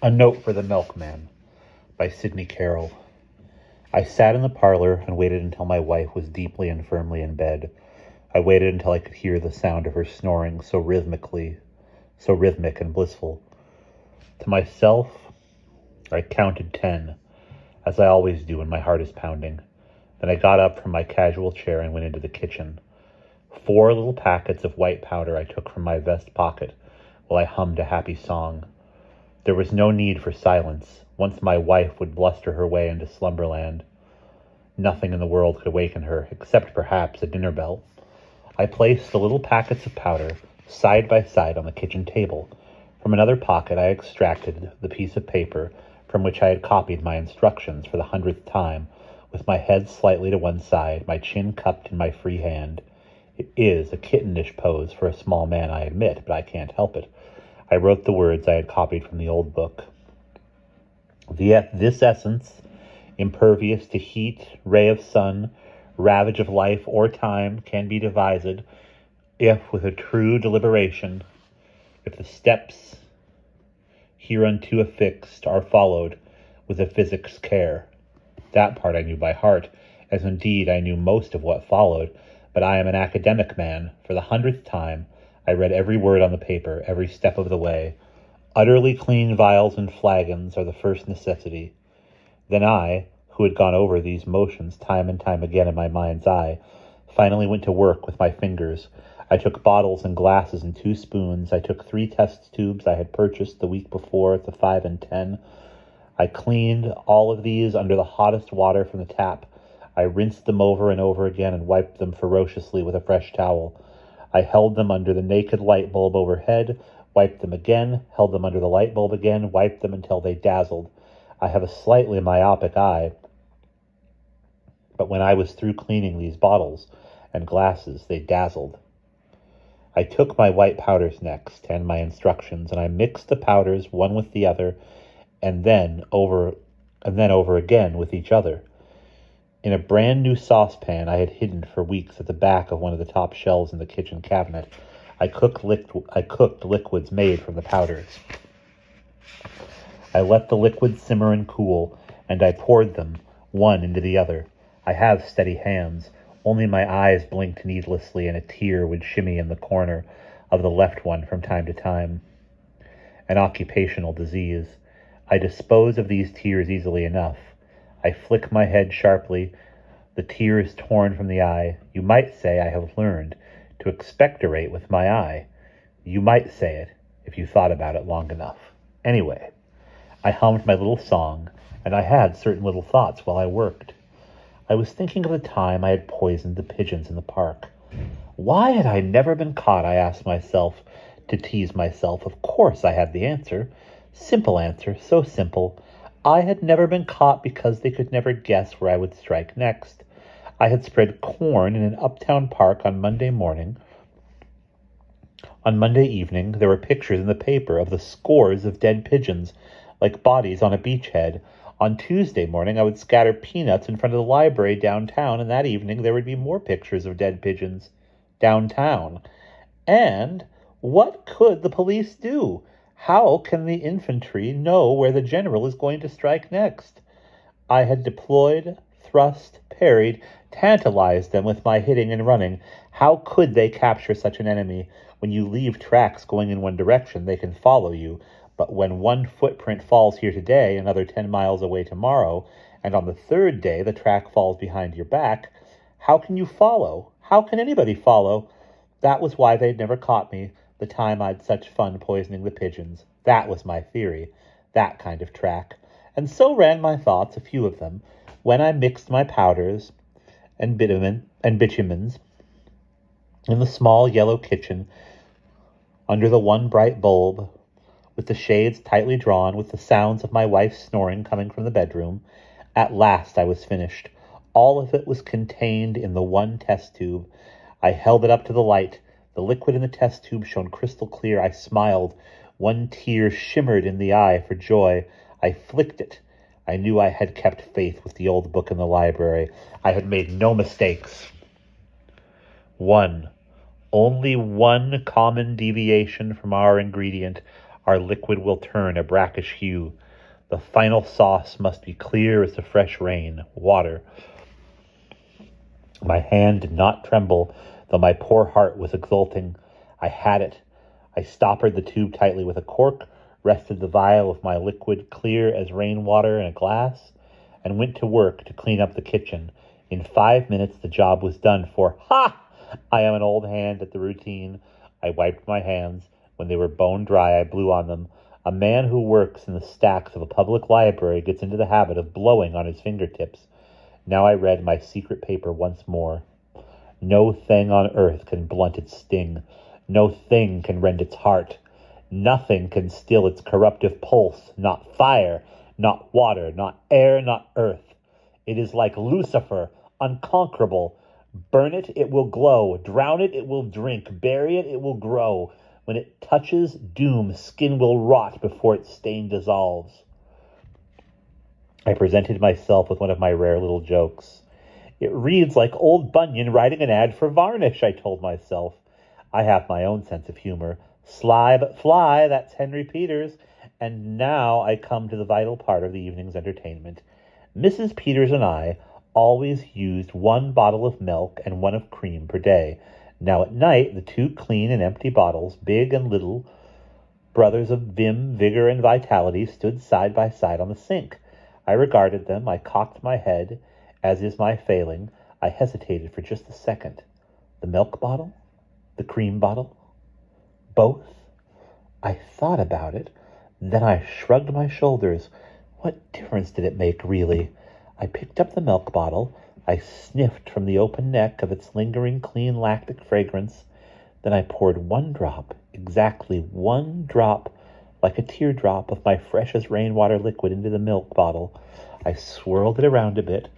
A Note for the Milkman by Sidney Carroll. I sat in the parlor and waited until my wife was deeply and firmly in bed. I waited until I could hear the sound of her snoring so rhythmic and blissful. To myself, I counted 10, as I always do when my heart is pounding. Then I got up from my casual chair and went into the kitchen. 4 little packets of white powder I took from my vest pocket while I hummed a happy song. There was no need for silence. Once my wife would bluster her way into slumberland. Nothing in the world could awaken her, except perhaps a dinner bell. I placed the little packets of powder side by side on the kitchen table. From another pocket I extracted the piece of paper from which I had copied my instructions for the 100th time, with my head slightly to one side, my chin cupped in my free hand. It is a kittenish pose for a small man, I admit, but I can't help it. I wrote the words I had copied from the old book. This essence, impervious to heat, ray of sun, ravage of life or time, can be devised, if with a true deliberation, if the steps hereunto affixed are followed with a physic's care. That part I knew by heart, as indeed I knew most of what followed, but I am an academic man. For the 100th time, I read every word on the paper, every step of the way. Utterly clean vials and flagons are the first necessity. Then I, who had gone over these motions time and time again in my mind's eye, finally went to work with my fingers. I took bottles and glasses and 2 spoons. I took 3 test tubes I had purchased the week before at the 5 and 10. I cleaned all of these under the hottest water from the tap. I rinsed them over and over again and wiped them ferociously with a fresh towel. I held them under the naked light bulb overhead, wiped them again, held them under the light bulb again, wiped them until they dazzled. I have a slightly myopic eye, but when I was through cleaning these bottles and glasses, they dazzled. I took my white powders next, and my instructions, and I mixed the powders one with the other, and then over again with each other. In a brand new saucepan I had hidden for weeks at the back of one of the top shelves in the kitchen cabinet, I cooked liquids made from the powders. I let the liquids simmer and cool, and I poured them, one into the other. I have steady hands. Only my eyes blinked needlessly, and a tear would shimmy in the corner of the left one from time to time. An occupational disease. I dispose of these tears easily enough. I flick my head sharply, the tears torn from the eye. You might say I have learned to expectorate with my eye. You might say it, if you thought about it long enough. Anyway, I hummed my little song, and I had certain little thoughts while I worked. I was thinking of the time I had poisoned the pigeons in the park. Why had I never been caught, I asked myself, to tease myself. Of course I had the answer. Simple answer, so simple. I had never been caught because they could never guess where I would strike next. I had spread corn in an uptown park on Monday morning. On Monday evening, there were pictures in the paper of the scores of dead pigeons, like bodies on a beachhead. On Tuesday morning, I would scatter peanuts in front of the library downtown, and that evening there would be more pictures of dead pigeons downtown. And what could the police do? How can the infantry know where the general is going to strike next? I had deployed, thrust, parried, tantalized them with my hitting and running. How could they capture such an enemy? When you leave tracks going in one direction, they can follow you. But when one footprint falls here today, another 10 miles away tomorrow, and on the 3rd day the track falls behind your back, how can you follow? How can anybody follow? That was why they'd never caught me, the time I'd such fun poisoning the pigeons. That was my theory, that kind of track. And so ran my thoughts, a few of them, when I mixed my powders and bitumens in the small yellow kitchen under the one bright bulb, with the shades tightly drawn, with the sounds of my wife's snoring coming from the bedroom. At last I was finished. All of it was contained in the one test tube. I held it up to the light. The liquid in the test tube shone crystal clear. I smiled. One tear shimmered in the eye for joy. I flicked it. I knew I had kept faith with the old book in the library. I had made no mistakes. Only one common deviation from our ingredient, our liquid will turn a brackish hue. The final sauce must be clear as the fresh rain, water. My hand did not tremble, though my poor heart was exulting. I had it. I stoppered the tube tightly with a cork, rested the vial of my liquid clear as rainwater in a glass, and went to work to clean up the kitchen. In 5 minutes the job was done for. Ha! I am an old hand at the routine. I wiped my hands. When they were bone dry, I blew on them. A man who works in the stacks of a public library gets into the habit of blowing on his fingertips. Now I read my secret paper once more. No thing on earth can blunt its sting. No thing can rend its heart. Nothing can still its corruptive pulse. Not fire, not water, not air, not earth. It is like Lucifer, unconquerable. Burn it, it will glow. Drown it, it will drink. Bury it, it will grow. When it touches doom, skin will rot before its stain dissolves. I presented myself with one of my rare little jokes. It reads like old Bunyan writing an ad for varnish, I told myself. I have my own sense of humor. Sly but fly, that's Henry Peters. And now I come to the vital part of the evening's entertainment. Mrs. Peters and I always used 1 bottle of milk and 1 of cream per day. Now at night, the 2 clean and empty bottles, big and little, brothers of vim, vigor, and vitality, stood side by side on the sink. I regarded them. I cocked my head, as is my failing. I hesitated for just a second. The milk bottle? The cream bottle? Both? I thought about it. Then I shrugged my shoulders. What difference did it make, really? I picked up the milk bottle. I sniffed from the open neck of its lingering, clean lactic fragrance. Then I poured 1 drop, exactly 1 drop, like a teardrop of my fresh as rainwater liquid into the milk bottle. I swirled it around a bit,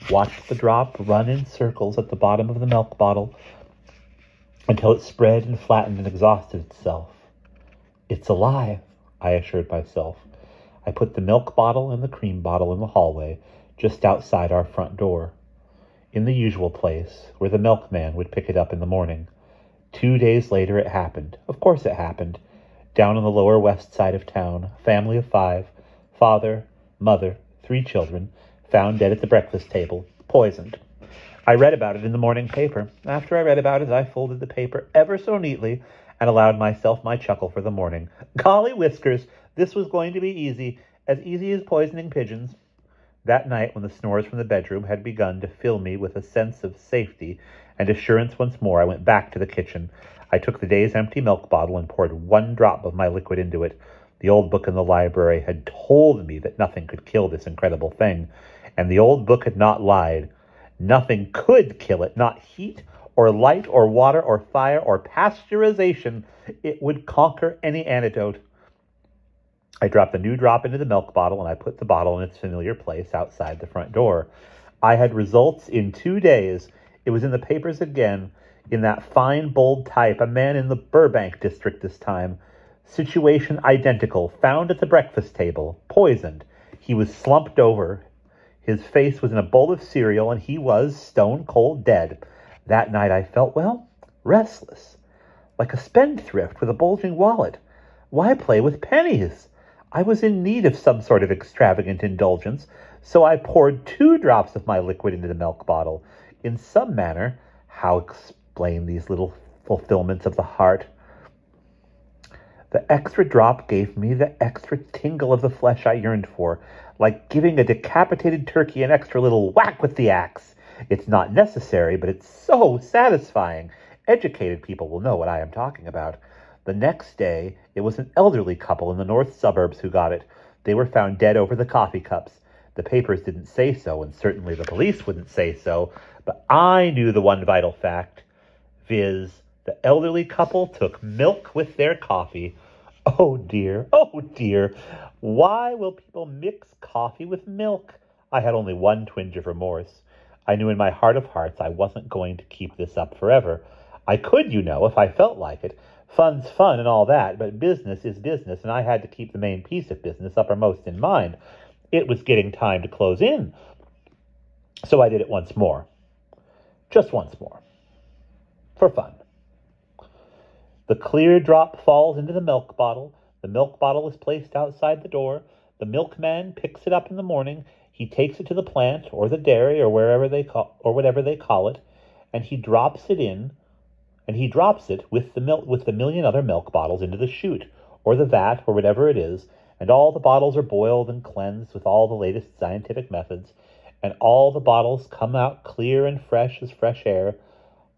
watched the drop run in circles at the bottom of the milk bottle until it spread and flattened and exhausted itself. It's alive, I assured myself. I put the milk bottle and the cream bottle in the hallway, just outside our front door, in the usual place where the milkman would pick it up in the morning. 2 days later it happened. Of course it happened. Down on the lower west side of town, a family of 5, father, mother, 3 children, found dead at the breakfast table, poisoned. I read about it in the morning paper. After I read about it, I folded the paper ever so neatly and allowed myself my chuckle for the morning. Golly whiskers, this was going to be easy as poisoning pigeons. That night, when the snores from the bedroom had begun to fill me with a sense of safety and assurance once more, I went back to the kitchen. I took the day's empty milk bottle and poured 1 drop of my liquid into it. The old book in the library had told me that nothing could kill this incredible thing, and the old book had not lied. Nothing could kill it, not heat or light or water or fire or pasteurization. It would conquer any antidote. I dropped a new drop into the milk bottle, and I put the bottle in its familiar place outside the front door. I had results in 2 days. It was in the papers again, in that fine, bold type, a man in the Burbank district this time. Situation identical, found at the breakfast table, poisoned. He was slumped over. His face was in a bowl of cereal, and he was stone cold dead. That night I felt, well, restless, like a spendthrift with a bulging wallet. Why play with pennies? I was in need of some sort of extravagant indulgence, so I poured 2 drops of my liquid into the milk bottle. In some manner, how explain these little fulfillments of the heart? The extra drop gave me the extra tingle of the flesh I yearned for, like giving a decapitated turkey an extra little whack with the axe. It's not necessary, but it's so satisfying. Educated people will know what I am talking about. The next day, it was an elderly couple in the north suburbs who got it. They were found dead over the coffee cups. The papers didn't say so, and certainly the police wouldn't say so, but I knew the one vital fact, viz., the elderly couple took milk with their coffee. Oh dear, why will people mix coffee with milk? I had only one twinge of remorse. I knew in my heart of hearts I wasn't going to keep this up forever. I could, if I felt like it. Fun's fun and all that, but business is business, and I had to keep the main piece of business uppermost in mind. It was getting time to close in. So I did it once more. Just once more. For fun. The clear drop falls into the milk bottle. The milk bottle is placed outside the door. The milkman picks it up in the morning. He takes it to the plant or the dairy or whatever they call it, and he drops it with the million other milk bottles into the chute or the vat or whatever it is, and all the bottles are boiled and cleansed with all the latest scientific methods, and all the bottles come out clear and fresh as fresh air,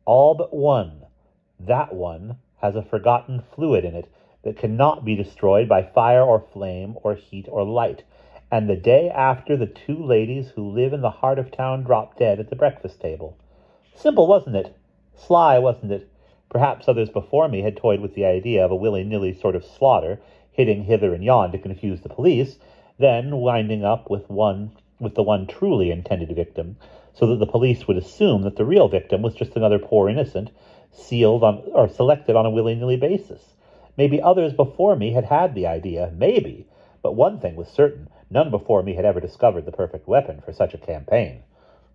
all but one. That one has a forgotten fluid in it that cannot be destroyed by fire or flame or heat or light. And the day after, the two ladies who live in the heart of town drop dead at the breakfast table. Simple, wasn't it? Sly, wasn't it? Perhaps others before me had toyed with the idea of a willy-nilly sort of slaughter, hitting hither and yon to confuse the police, then winding up with the one truly intended victim, so that the police would assume that the real victim was just another poor innocent, selected on a willy-nilly basis. Maybe others before me had the idea, maybe, but one thing was certain: none before me had ever discovered the perfect weapon for such a campaign.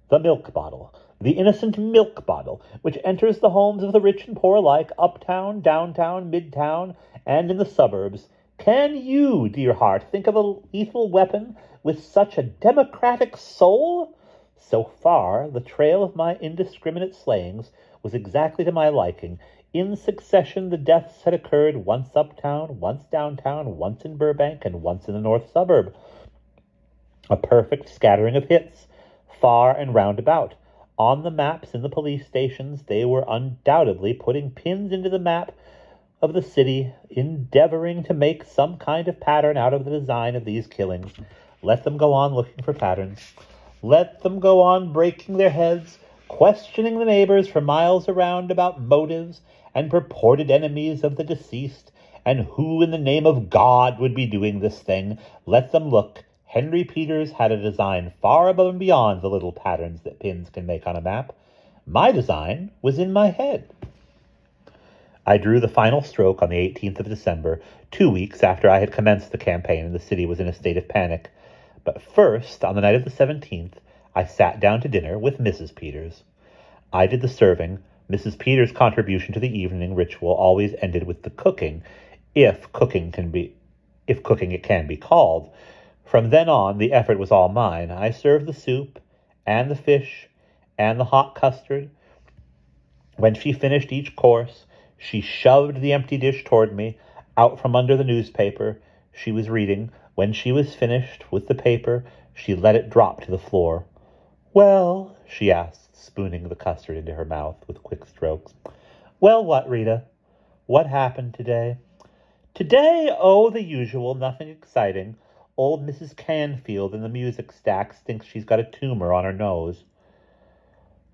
The milk bottle, the innocent milk bottle, which enters the homes of the rich and poor alike, uptown, downtown, midtown, and in the suburbs. Can you, dear heart, think of a lethal weapon with such a democratic soul? So far, the trail of my indiscriminate slayings was exactly to my liking. In succession, the deaths had occurred once uptown, once downtown, once in Burbank, and once in the north suburb. A perfect scattering of hits, far and roundabout. On the maps in the police stations, they were undoubtedly putting pins into the map of the city, endeavoring to make some kind of pattern out of the design of these killings. Let them go on looking for patterns. Let them go on breaking their heads, questioning the neighbors for miles around about motives and purported enemies of the deceased, and who in the name of God would be doing this thing. Let them look. Henry Peters had a design far above and beyond the little patterns that pins can make on a map. My design was in my head. I drew the final stroke on the 18th of December, 2 weeks after I had commenced the campaign and the city was in a state of panic. But first, on the night of the 17th, I sat down to dinner with Mrs. Peters. I did the serving. Mrs. Peters' contribution to the evening ritual always ended with the cooking, if cooking it can be called. From then on, the effort was all mine. I served the soup, and the fish, and the hot custard. When she finished each course, she shoved the empty dish toward me, out from under the newspaper she was reading. When she was finished with the paper, she let it drop to the floor. "Well," she asked, spooning the custard into her mouth with quick strokes. "Well, what, Rita? What happened today?" "Today? Oh, the usual, nothing exciting. Old Mrs. Canfield in the music stacks thinks she's got a tumor on her nose."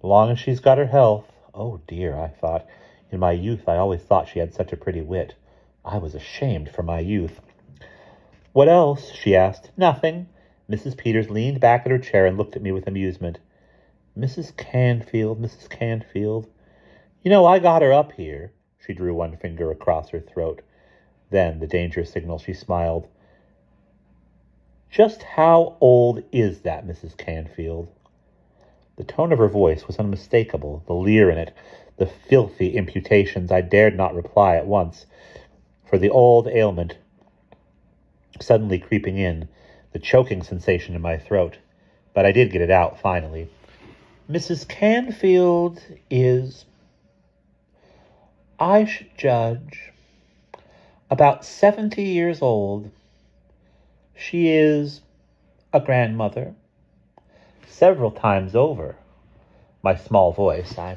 "Long as she's got her health." Oh, dear, I thought. In my youth, I always thought she had such a pretty wit. I was ashamed for my youth. "What else?" she asked. "Nothing." Mrs. Peters leaned back in her chair and looked at me with amusement. Mrs. Canfield. You know, I got her up here." She drew one finger across her throat. Then, the danger signal, she smiled. "Just how old is that Mrs. Canfield?" The tone of her voice was unmistakable, the leer in it, the filthy imputations. I dared not reply at once, for the old ailment suddenly creeping in, the choking sensation in my throat. But I did get it out, finally. "Mrs. Canfield is, I should judge, about 70 years old. She is a grandmother several times over." My small voice, I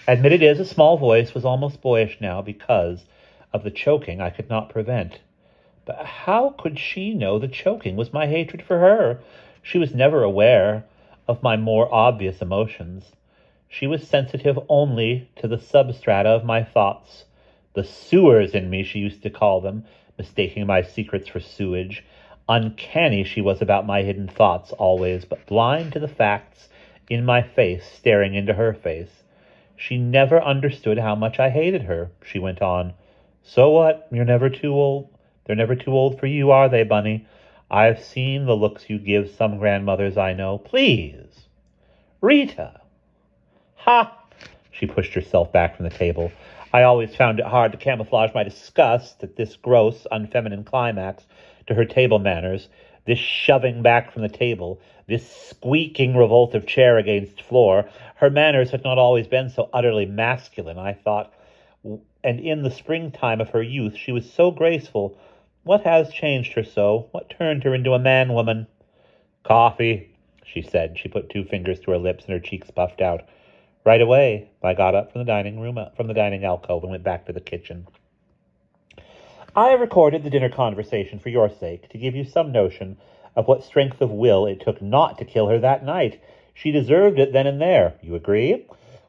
admit it is a small voice, was almost boyish now because of the choking I could not prevent. But how could she know the choking was my hatred for her? She was never aware of my more obvious emotions. She was sensitive only to the substrata of my thoughts. The sewers in me, she used to call them, mistaking my secrets for sewage. Uncanny she was about my hidden thoughts always, but blind to the facts in my face, staring into her face. She never understood how much I hated her. She went on. "So what? You're never too old. They're never too old for you, are they, Bunny? I've seen the looks you give some grandmothers I know. Please. Rita." "Ha!" She pushed herself back from the table. I always found it hard to camouflage my disgust at this gross, unfeminine climax to her table manners, this shoving back from the table, this squeaking revolt of chair against floor. Her manners had not always been so utterly masculine, I thought, and in the springtime of her youth she was so graceful. What has changed her so? What turned her into a man-woman? "Coffee," she said. She put 2 fingers to her lips and her cheeks puffed out. Right away, I got up from the dining alcove, and went back to the kitchen. I have recorded the dinner conversation for your sake, to give you some notion of what strength of will it took not to kill her that night. She deserved it then and there. You agree?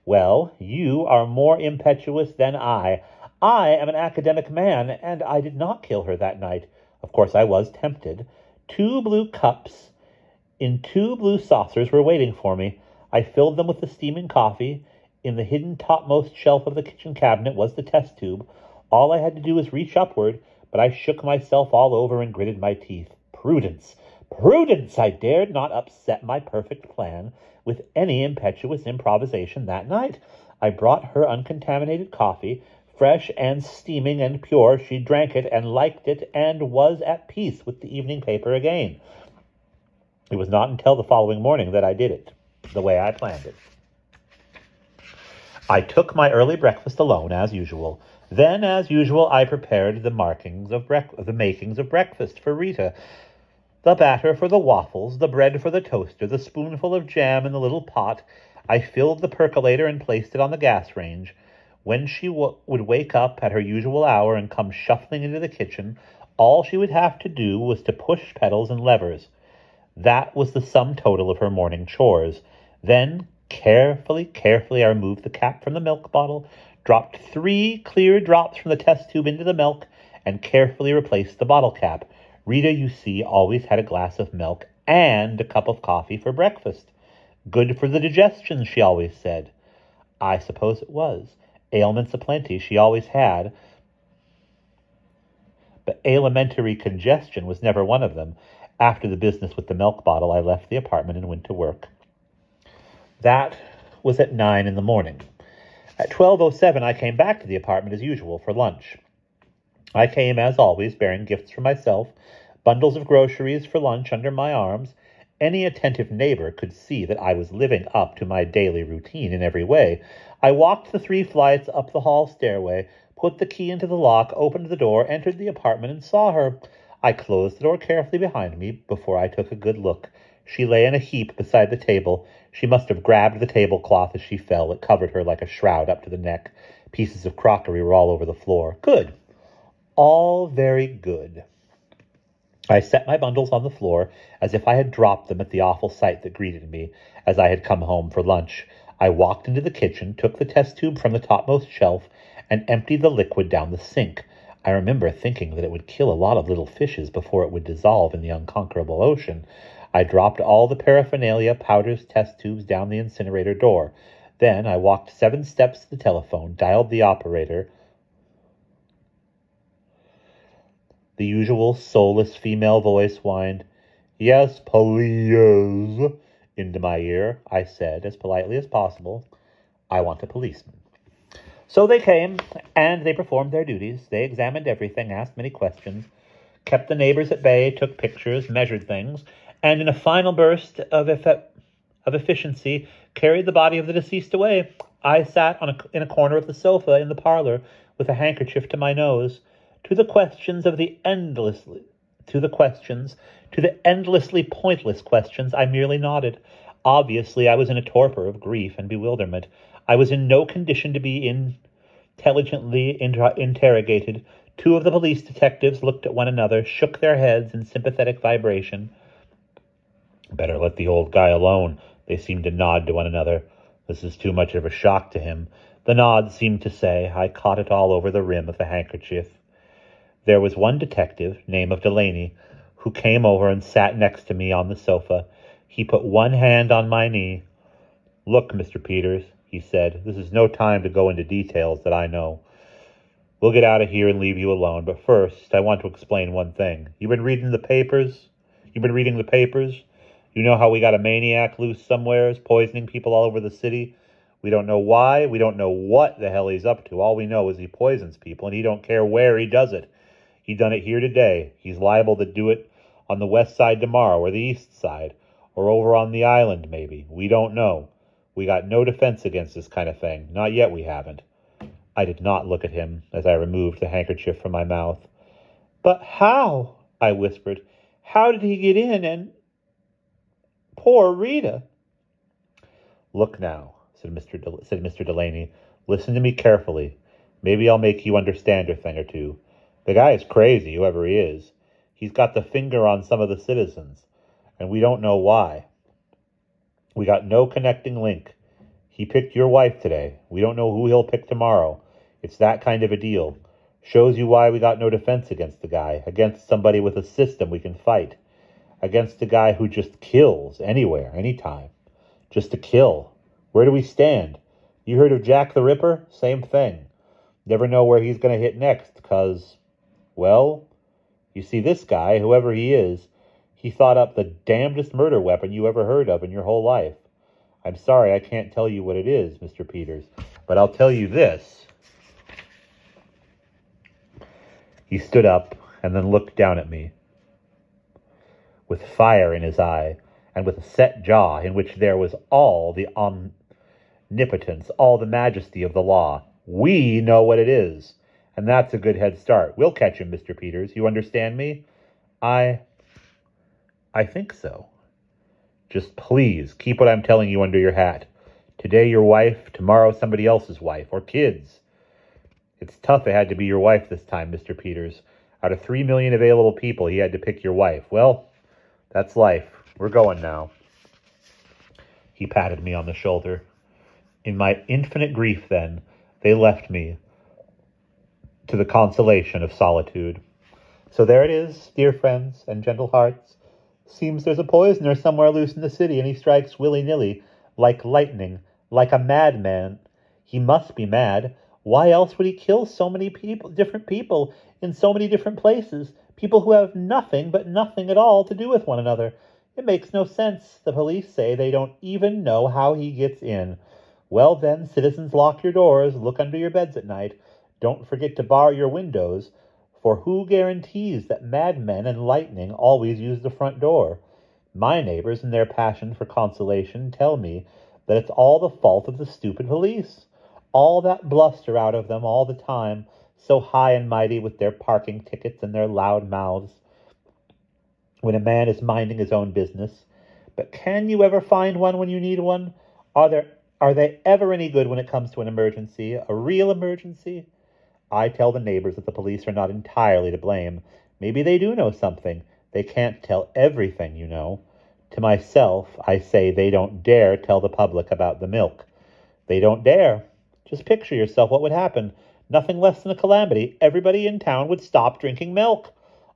Well, you are more impetuous than I. I am an academic man, and I did not kill her that night. Of course, I was tempted. 2 blue cups in 2 blue saucers were waiting for me. I filled them with the steaming coffee. In the hidden topmost shelf of the kitchen cabinet was the test tube. All I had to do was reach upward, but I shook myself all over and gritted my teeth. Prudence! Prudence! I dared not upset my perfect plan with any impetuous improvisation that night. I brought her uncontaminated coffee, fresh and steaming and pure. She drank it and liked it and was at peace with the evening paper again. It was not until the following morning that I did it the way I planned it. I took my early breakfast alone, as usual. Then, as usual, I prepared the makings of breakfast for Rita. The batter for the waffles, the bread for the toaster, the spoonful of jam in the little pot. I filled the percolator and placed it on the gas range. When she would wake up at her usual hour and come shuffling into the kitchen, all she would have to do was to push pedals and levers. That was the sum total of her morning chores. Then, carefully, I removed the cap from the milk bottle, dropped 3 clear drops from the test tube into the milk, and carefully replaced the bottle cap. Rita, you see, always had a glass of milk and a cup of coffee for breakfast. Good for the digestion, she always said. I suppose it was. Ailments aplenty she always had, but alimentary congestion was never one of them. After the business with the milk bottle, I left the apartment and went to work. That was at 9 in the morning. At 12:07, I came back to the apartment as usual for lunch. I came, as always, bearing gifts for myself, bundles of groceries for lunch under my arms. Any attentive neighbor could see that I was living up to my daily routine in every way. I walked the 3 flights up the hall stairway, put the key into the lock, opened the door, entered the apartment, and saw her. I closed the door carefully behind me before I took a good look. She lay in a heap beside the table. She must have grabbed the tablecloth as she fell. It covered her like a shroud up to the neck. Pieces of crockery were all over the floor. Good. All very good. I set my bundles on the floor as if I had dropped them at the awful sight that greeted me as I had come home for lunch. I walked into the kitchen, took the test tube from the topmost shelf, and emptied the liquid down the sink. I remember thinking that it would kill a lot of little fishes before it would dissolve in the unconquerable ocean. I dropped all the paraphernalia, powders, test tubes down the incinerator door. Then I walked 7 steps to the telephone, dialed the operator. The usual soulless female voice whined, "Yes, please," into my ear. I said, as politely as possible, "I want a policeman." So they came, and they performed their duties. They examined everything, asked many questions, kept the neighbors at bay, took pictures, measured things, and in a final burst of efficiency, carried the body of the deceased away. I sat in a corner of the sofa in the parlor with a handkerchief to my nose. To the endlessly pointless questions, I merely nodded. Obviously, I was in a torpor of grief and bewilderment. I was in no condition to be intelligently interrogated. 2 of the police detectives looked at one another, shook their heads in sympathetic vibration. "Better let the old guy alone," they seemed to nod to one another. "This is too much of a shock to him." The nod seemed to say. I caught it all over the rim of the handkerchief. There was one detective, name of Delaney, who came over and sat next to me on the sofa. He put one hand on my knee. "Look, Mr. Peters," he said, "this is no time to go into details that I know. We'll get out of here and leave you alone, but first I want to explain one thing. You've been reading the papers? You know how we got a maniac loose somewheres, poisoning people all over the city? We don't know why. We don't know what the hell he's up to. All we know is he poisons people, and he don't care where he does it. He done it here today. He's liable to do it on the west side tomorrow, or the east side, or over on the island, maybe. We don't know. We got no defense against this kind of thing. Not yet we haven't. I did not look at him as I removed the handkerchief from my mouth. But how? I whispered. How did he get in and... Poor Rita. Look now, said Mr. Delaney. Listen to me carefully. Maybe I'll make you understand a thing or two. The guy is crazy, whoever he is. He's got the finger on some of the citizens, and we don't know why. We got no connecting link. He picked your wife today. We don't know who he'll pick tomorrow. It's that kind of a deal. Shows you why we got no defense against the guy, against somebody with a system we can fight, against a guy who just kills anywhere, anytime. Just to kill. Where do we stand? You heard of Jack the Ripper? Same thing. Never know where he's going to hit next, because, well, you see, this guy, whoever he is, he thought up the damnedest murder weapon you ever heard of in your whole life. I'm sorry I can't tell you what it is, Mr. Peters, but I'll tell you this. He stood up and then looked down at me, with fire in his eye, and with a set jaw in which there was all the omnipotence, all the majesty of the law. We know what it is, and that's a good head start. We'll catch him, Mr. Peters. You understand me? I think so. Just please keep what I'm telling you under your hat. Today your wife, tomorrow somebody else's wife, or kids. It's tough it had to be your wife this time, Mr. Peters. Out of 3 million available people, he had to pick your wife. Well, that's life. We're going now. He patted me on the shoulder. In my infinite grief, then, they left me to the consolation of solitude. So there it is, dear friends and gentle hearts. Seems there's a poisoner somewhere loose in the city, and he strikes willy-nilly, like lightning, like a madman. He must be mad. Why else would he kill so many people, different people, in so many different places, people who have nothing but nothing at all to do with one another? It makes no sense. The police say they don't even know how he gets in. Well then, citizens, lock your doors, look under your beds at night. Don't forget to bar your windows, for who guarantees that madmen and lightning always use the front door? My neighbors, in their passion for consolation, tell me that it's all the fault of the stupid police. All that bluster out of them all the time, so high and mighty with their parking tickets and their loud mouths, when a man is minding his own business. But can you ever find one when you need one? Are they ever any good when it comes to an emergency, a real emergency? I tell the neighbors that the police are not entirely to blame. Maybe they do know something. They can't tell everything, you know. To myself, I say they don't dare tell the public about the milk. They don't dare. Just picture yourself what would happen. Nothing less than a calamity. Everybody in town would stop drinking milk.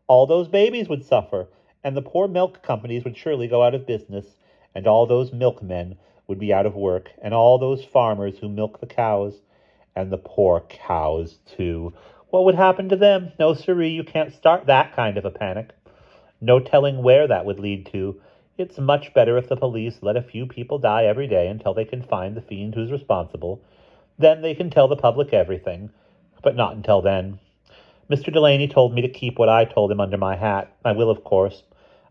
All those babies would suffer, and the poor milk companies would surely go out of business, and all those milkmen would be out of work, and all those farmers who milk the cows, and the poor cows, too. What would happen to them? No, siree, you can't start that kind of a panic. No telling where that would lead to. It's much better if the police let a few people die every day until they can find the fiend who's responsible. Then they can tell the public everything, but not until then. Mr. Delaney told me to keep what I told him under my hat. I will, of course.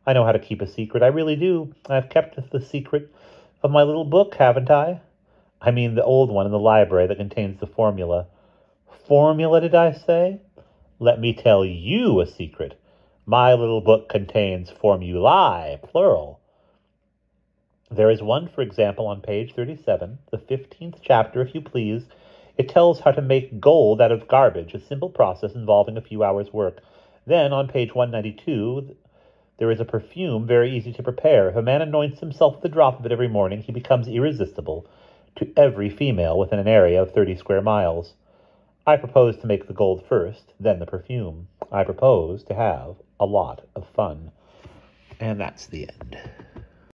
I know how to keep a secret. I really do. I've kept the secret of my little book, haven't I? I mean the old one in the library that contains the formula. Formula, did I say? Let me tell you a secret. My little book contains formulae, plural. There is one, for example, on page 37, the 15th chapter, if you please. It tells how to make gold out of garbage, a simple process involving a few hours' work. Then, on page 192, there is a perfume very easy to prepare. If a man anoints himself with a drop of it every morning, he becomes irresistible to every female within an area of 30 square miles. I propose to make the gold first, then the perfume. I propose to have a lot of fun. And that's the end.